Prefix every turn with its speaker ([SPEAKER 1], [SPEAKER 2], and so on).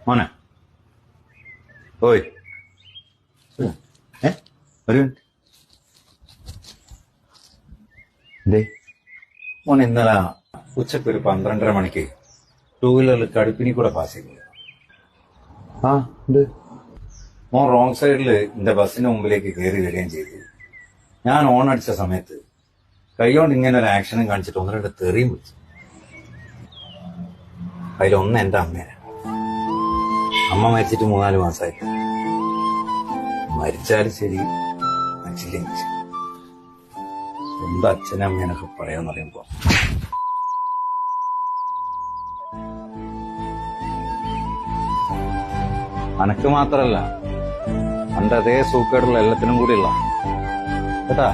[SPEAKER 1] മോനെ ഓയ് ഒരു മിനിറ്റ് ദേ മോൻ ഇന്നലെ ഉച്ചക്ക് ഒരു 12:30 മണിക്ക് ടൂ വീലറിൽ കടുപ്പിനി കൂടെ പാസ് ചെയ്തു. ആ ഉണ്ട്. മോൻ റോങ് സൈഡിൽ എന്റെ ബസ്സിന്റെ മുമ്പിലേക്ക് കയറി വരികയും ചെയ്തു. ഞാൻ ഓൺ അടിച്ച സമയത്ത് കൈകൊണ്ട് ഇങ്ങനെ ഒരു ആക്ഷനും കാണിച്ചിട്ട് 1-2 തെറിയും വിളിച്ചു. അതിലൊന്ന് എന്റെ അമ്മേനെ. അമ്മ മരിച്ചിട്ട് 3-4 മാസമായി. മരിച്ചാലും ശരി മരിച്ചില്ലെങ്കിൽ ശരി സ്വന്തം അച്ഛനും അമ്മേനൊക്കെ പറയാന്ന് പറയുമ്പോ അനക്ക് മാത്രല്ല അന്റെ അതേ സൂക്കേടുള്ള എല്ലാത്തിനും കൂടിയുള്ള കേട്ടാ.